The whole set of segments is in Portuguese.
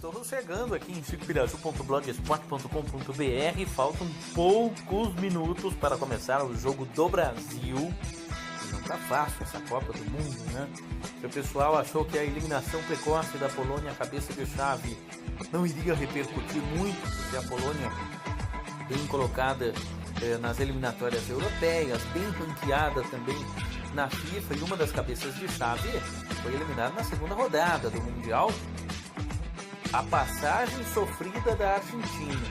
Estamos chegando aqui em chicopirajú.blogspot.com.br. Faltam poucos minutos para começar o jogo do Brasil. E não tá fácil essa Copa do Mundo, né? O pessoal achou que a eliminação precoce da Polônia à cabeça de chave não iria repercutir muito, porque a Polônia, bem colocada nas eliminatórias europeias, bem ranqueada também na FIFA, e uma das cabeças de chave foi eliminada na segunda rodada do Mundial. A passagem sofrida da Argentina,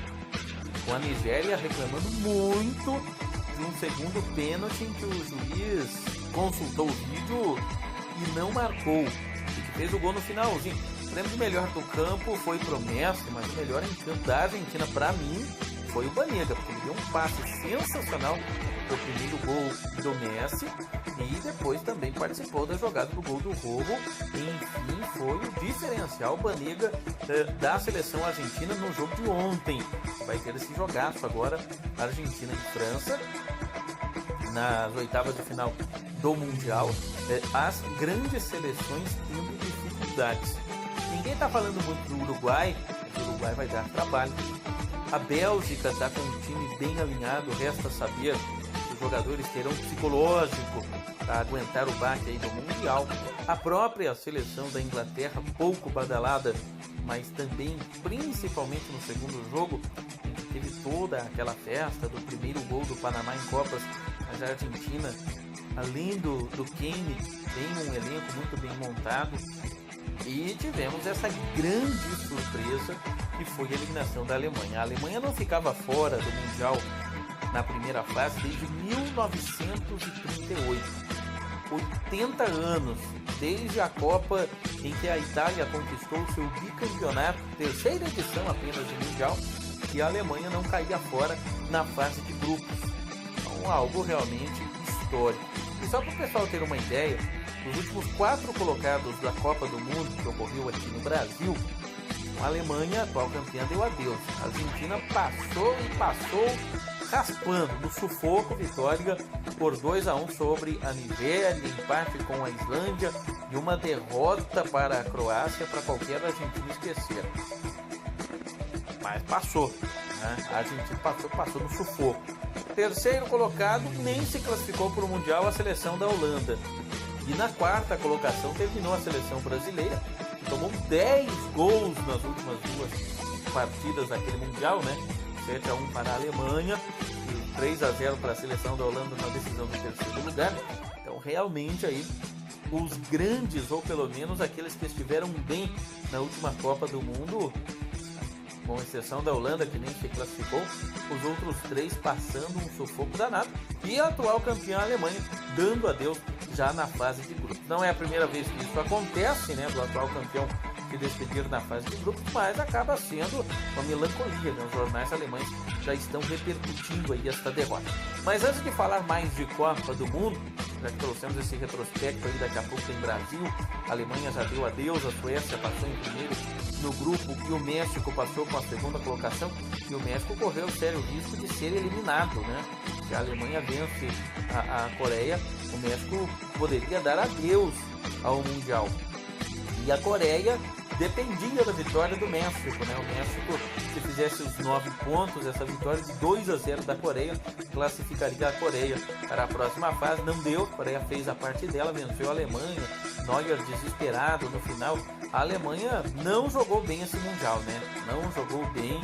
com a Nigéria reclamando muito de um segundo pênalti em que o juiz consultou o vídeo e não marcou, e que fez o gol no finalzinho. O prêmio de melhor do campo foi pro Messi, mas o melhor em campo da Argentina, para mim, foi o Banega, porque ele deu um passe sensacional pro primeiro gol do Messi e depois também participou da jogada do gol do Rojo. Enfim, foi o diferencial Banega da seleção argentina no jogo de ontem. Vai ter esse jogaço agora, Argentina e França, nas oitavas de final do Mundial. As grandes seleções tendo dificuldades. Ninguém está falando muito do Uruguai, mas o Uruguai vai dar trabalho. A Bélgica está com um time bem alinhado, resta saber se os jogadores terão psicológico para aguentar o baque aí do Mundial. A própria seleção da Inglaterra, pouco badalada, mas também, principalmente no segundo jogo, em que teve toda aquela festa do primeiro gol do Panamá em Copas, mas a Argentina, além do Kane, tem um elenco muito bem montado. E tivemos essa grande surpresa que foi a eliminação da Alemanha. A Alemanha não ficava fora do Mundial na primeira fase desde 1938. 80 anos desde a Copa em que a Itália conquistou seu bicampeonato, terceira edição apenas do Mundial, e a Alemanha não caía fora na fase de grupos. Então, algo realmente histórico. E só para o pessoal ter uma ideia, nos últimos 4 colocados da Copa do Mundo que ocorreu aqui no Brasil, a Alemanha, atual campeã, deu adeus. A Argentina passou raspando no sufoco, vitória por 2-1 sobre a Nigéria, empate com a Islândia e uma derrota para a Croácia para qualquer argentino esquecer. Mas passou, né? A Argentina passou no sufoco. Terceiro colocado nem se classificou para o Mundial, a seleção da Holanda. E na quarta colocação terminou a seleção brasileira, que tomou 10 gols nas últimas 2 partidas daquele Mundial, né? 7-1 para a Alemanha e 3-0 para a seleção da Holanda na decisão do terceiro lugar. Então realmente aí os grandes, ou pelo menos aqueles que estiveram bem na última Copa do Mundo, com exceção da Holanda, que nem se classificou, os outros 3 passando um sufoco danado, e a atual campeã a Alemanha dando adeus já na fase de grupos. Não é a primeira vez que isso acontece, né, do atual campeão se despedir na fase de grupos, mas acaba sendo uma melancolia, né? Os jornais alemães já estão repercutindo aí esta derrota. Mas antes de falar mais de Copa do Mundo, já que trouxemos esse retrospecto aí, daqui a pouco tem Brasil, a Alemanha já deu adeus, a Suécia passou em primeiro no grupo e o México passou com a segunda colocação, e o México correu sério risco de ser eliminado, né? Se a Alemanha vence a Coreia, o México poderia dar adeus ao Mundial. E a Coreia dependia da vitória do México, né? O México, se fizesse os 9 pontos, essa vitória de 2-0 da Coreia, classificaria a Coreia para a próxima fase. Não deu, a Coreia fez a parte dela, venceu a Alemanha, Neuer desesperado no final. A Alemanha não jogou bem esse Mundial, né? Não jogou bem,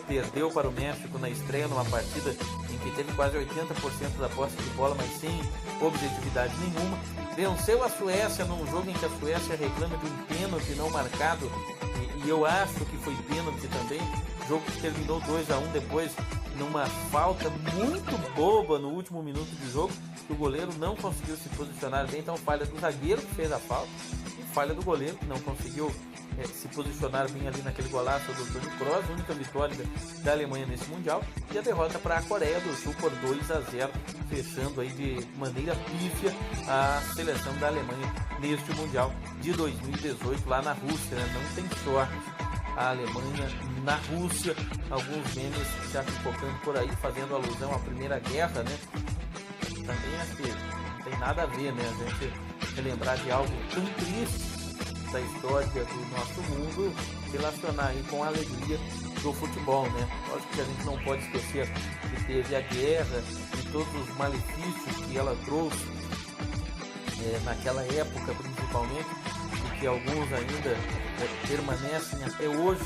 perdeu para o México na estreia, numa partida em que teve quase 80% da posse de bola, mas sem objetividade nenhuma. Venceu a Suécia num jogo em que a Suécia reclama de um pênalti não marcado, e eu acho que foi pênalti também. Jogo que terminou 2-1 depois, numa falta muito boba no último minuto de jogo, que o goleiro não conseguiu se posicionar bem. Então, falha do zagueiro que fez a falta e falha do goleiro que não conseguiu se posicionar bem ali naquele golaço do Toni Kroos. Única vitória da Alemanha nesse Mundial, e a derrota para a Coreia do Sul por 2-0, fechando aí de maneira pífia a seleção da Alemanha neste Mundial de 2018 lá na Rússia, né? Não tem sorte a Alemanha na Rússia. Alguns memes já focando por aí, fazendo alusão à Primeira Guerra, né? Também acho que não tem nada a ver, né? A gente relembrar de algo tão triste da história do nosso mundo relacionar aí com a alegria do futebol, né? Lógico que a gente não pode esquecer que teve a guerra e todos os malefícios que ela trouxe naquela época, principalmente, e que alguns ainda permanecem até hoje,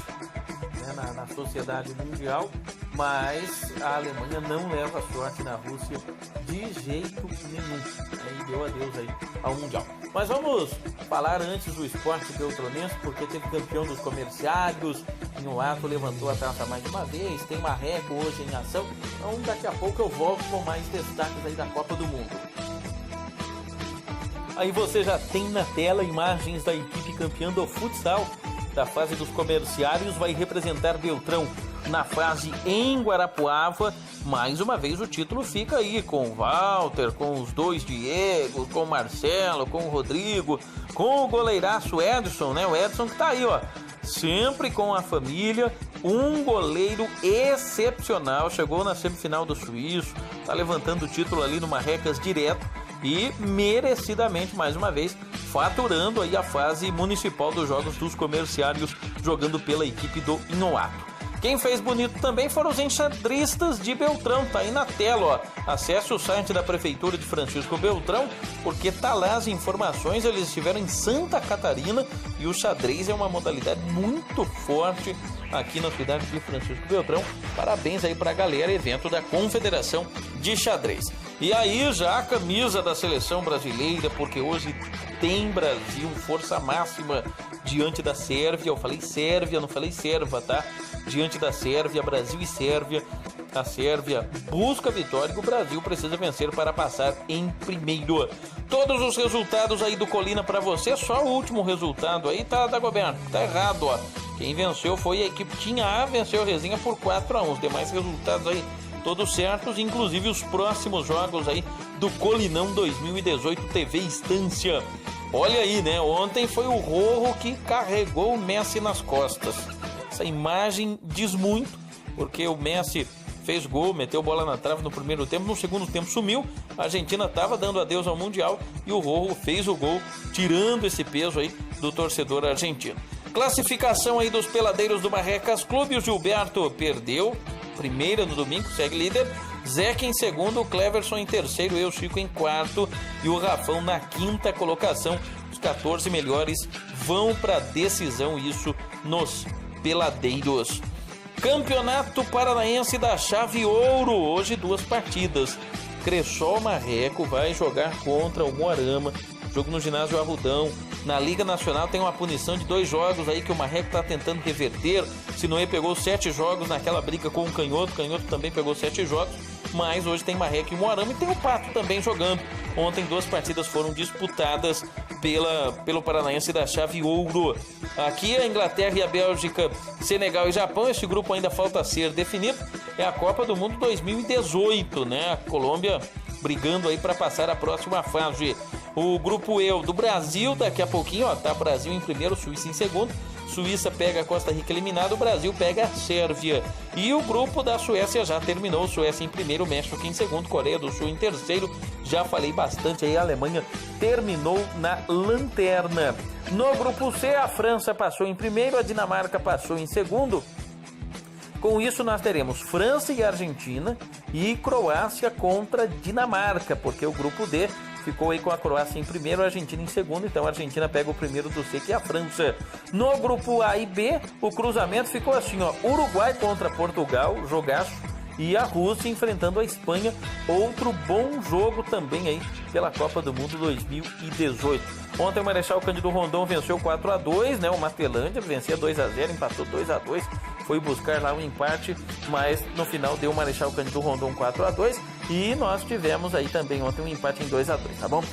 né, na sociedade mundial, mas a Alemanha não leva sorte na Rússia de jeito nenhum. Aí deu adeus aí ao Mundial. Mas vamos falar antes do esporte beltronense, porque teve campeão dos comerciários, Inoato levantou a taça mais uma vez, tem Marreco hoje em ação, então daqui a pouco eu volto com mais destaques aí da Copa do Mundo. Aí você já tem na tela imagens da equipe campeã do futsal da fase dos comerciários, vai representar Beltrão na fase em Guarapuava. Mais uma vez o título fica aí com o Walter, com os dois Diego, com o Marcelo, com o Rodrigo, com o goleiraço Edson, né? O Edson que tá aí, ó, sempre com a família, um goleiro excepcional, chegou na semifinal do Suíço, tá levantando o título ali no Marrecas direto e merecidamente, mais uma vez, faturando aí a fase municipal dos Jogos dos Comerciários, jogando pela equipe do Inoato. Quem fez bonito também foram os enxadristas de Beltrão, tá aí na tela, ó. Acesse o site da Prefeitura de Francisco Beltrão, porque tá lá as informações, eles estiveram em Santa Catarina e o xadrez é uma modalidade muito forte aqui na cidade de Francisco Beltrão. Parabéns aí pra galera, evento da Confederação de Xadrez. E aí já a camisa da seleção brasileira, porque hoje tem Brasil, força máxima diante da Sérvia. Eu falei Sérvia, não falei Serva, tá? Diante da Sérvia, Brasil e Sérvia. A Sérvia busca a vitória e o Brasil precisa vencer para passar em primeiro. Todos os resultados aí do Colina para você, só o último resultado aí tá, Dagoberto, tá errado, ó. Quem venceu foi a equipe Tinha A, venceu a Resenha por 4-1. Os demais resultados aí todos certos, inclusive os próximos jogos aí do Colinão 2018 TV Estância. Olha aí, né? Ontem foi o Rorro que carregou o Messi nas costas. Essa imagem diz muito, porque o Messi fez gol, meteu bola na trave no primeiro tempo, no segundo tempo sumiu, a Argentina estava dando adeus ao Mundial e o Rorro fez o gol, tirando esse peso aí do torcedor argentino. Classificação aí dos peladeiros do Marrecas Clube, o Gilberto perdeu, primeira no domingo, segue líder, Zeca em segundo, o Cleverson em terceiro, eu, Chico, em quarto e o Rafão na quinta colocação. Os 14 melhores vão para decisão, isso nos peladeiros. Campeonato Paranaense da Chave Ouro, hoje 2 partidas. Cressol Marreco vai jogar contra o Moarama, jogo no ginásio Arrudão. Na Liga Nacional tem uma punição de 2 jogos aí que o Marreco está tentando reverter. Sinoé pegou 7 jogos naquela briga com o Canhoto também pegou 7 jogos, mas hoje tem Marreco e Moarama e tem o Pato também jogando. Ontem 2 partidas foram disputadas pelo Paranaense da Chave Ouro. Aqui a Inglaterra e a Bélgica, Senegal e Japão, esse grupo ainda falta ser definido. É a Copa do Mundo 2018, né? A Colômbia brigando aí para passar a próxima fase. O grupo E do Brasil, daqui a pouquinho, ó, tá Brasil em primeiro, Suíça em segundo. Suíça pega a Costa Rica eliminada, o Brasil pega a Sérvia. E o grupo da Suécia já terminou, Suécia em primeiro, México em segundo, Coreia do Sul em terceiro. Já falei bastante aí, a Alemanha terminou na lanterna. No grupo C, a França passou em primeiro, a Dinamarca passou em segundo. Com isso nós teremos França e Argentina e Croácia contra Dinamarca, porque o grupo D ficou aí com a Croácia em primeiro, a Argentina em segundo, então a Argentina pega o primeiro do C, que é a França. No grupo A e B, o cruzamento ficou assim, ó, Uruguai contra Portugal, jogaço, e a Rússia enfrentando a Espanha, outro bom jogo também aí pela Copa do Mundo 2018. Ontem o Marechal Cândido Rondon venceu 4-2, né? O Matelândia vencia 2-0, empatou 2-2, foi buscar lá um empate, mas no final deu o Marechal Cândido Rondon 4-2 e nós tivemos aí também ontem um empate em 2-2, tá bom?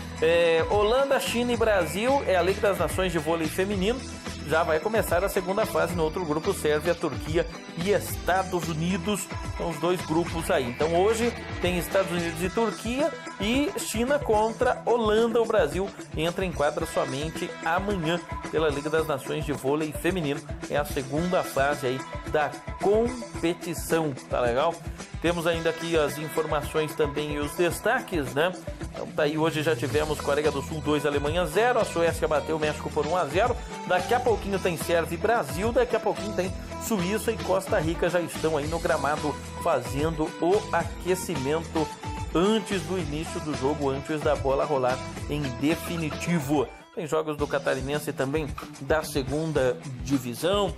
Holanda, China e Brasil é a Liga das Nações de Vôlei Feminino. Já vai começar a segunda fase no outro grupo, Sérvia, Turquia e Estados Unidos, são os 2 grupos aí. Então hoje tem Estados Unidos e Turquia e China contra Holanda. O Brasil entra em quadra somente amanhã pela Liga das Nações de Vôlei Feminino. É a segunda fase aí da competição, tá legal? Temos ainda aqui as informações também e os destaques, né? Então tá aí, hoje já tivemos Coreia do Sul 2, Alemanha 0, a Suécia bateu o México por 1-0, daqui a pouquinho tem Sérvia e Brasil, daqui a pouquinho tem Suíça e Costa Rica, já estão aí no gramado fazendo o aquecimento antes do início do jogo, antes da bola rolar em definitivo. Tem jogos do Catarinense também da segunda divisão.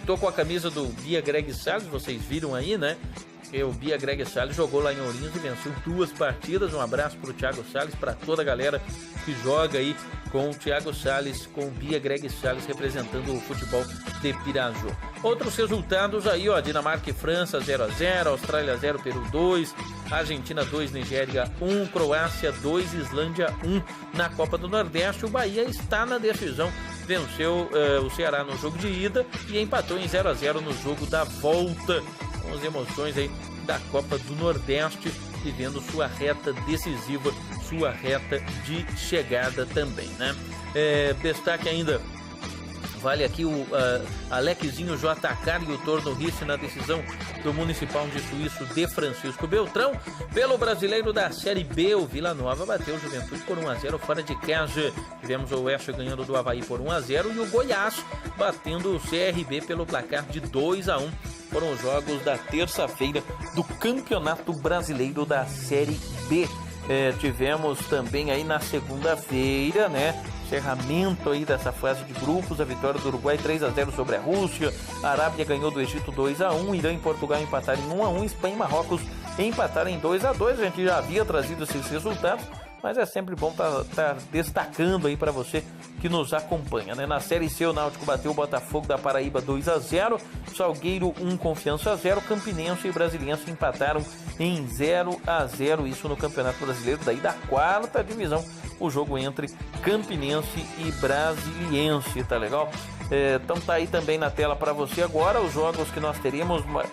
Tô com a camisa do Bia Greg Salles, vocês viram aí, né? O Bia Greg Salles jogou lá em Ourinhos e venceu 2 partidas. Um abraço para o Thiago Salles, para toda a galera que joga aí com o Thiago Salles, com o Bia Greg Salles representando o futebol de Piraju. Outros resultados aí, ó, Dinamarca e França 0-0, Austrália 0, Peru 2, Argentina 2, Nigéria 1, Croácia 2, Islândia 1 na Copa do Nordeste. O Bahia está na decisão, venceu o Ceará no jogo de ida e empatou em 0-0 no jogo da volta. Com as emoções aí da Copa do Nordeste, vivendo sua reta decisiva, sua reta de chegada também, né? Destaque ainda, vale aqui o Alexzinho JK e o Torno Risse na decisão do Municipal de Suíço de Francisco Beltrão. Pelo brasileiro da Série B, o Vila Nova bateu o Juventude por 1-0 fora de casa. Tivemos o Oeste ganhando do Avaí por 1-0 e o Goiás batendo o CRB pelo placar de 2-1. Foram os jogos da terça-feira do Campeonato Brasileiro da Série B. Tivemos também aí na segunda-feira, né, encerramento aí dessa fase de grupos, a vitória do Uruguai 3-0 sobre a Rússia, a Arábia ganhou do Egito 2-1, Irã e Portugal empataram em 1-1, Espanha e Marrocos empataram em 2-2. A gente já havia trazido esses resultados, mas é sempre bom tá destacando aí para você que nos acompanha, né? Na Série C, o Náutico bateu o Botafogo da Paraíba 2-0, Salgueiro 1, Confiança 0, Campinense e Brasiliense empataram em 0-0, isso no Campeonato Brasileiro, daí da 4ª divisão, o jogo entre Campinense e Brasiliense, tá legal? Então tá aí também na tela para você agora os jogos que nós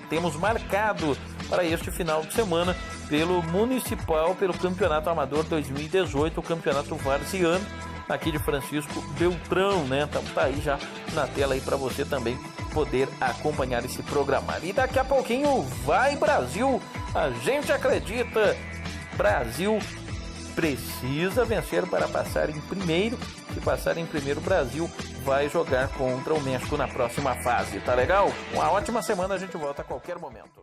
temos marcado para este final de semana pelo Municipal, pelo Campeonato Amador 2018, o Campeonato Varziano aqui de Francisco Beltrão, né? Então tá aí já na tela aí para você também poder acompanhar esse programa. E daqui a pouquinho vai Brasil, a gente acredita, Brasil precisa vencer para passar em primeiro. Se passar em primeiro, o Brasil vai jogar contra o México na próxima fase, tá legal? Uma ótima semana, a gente volta a qualquer momento.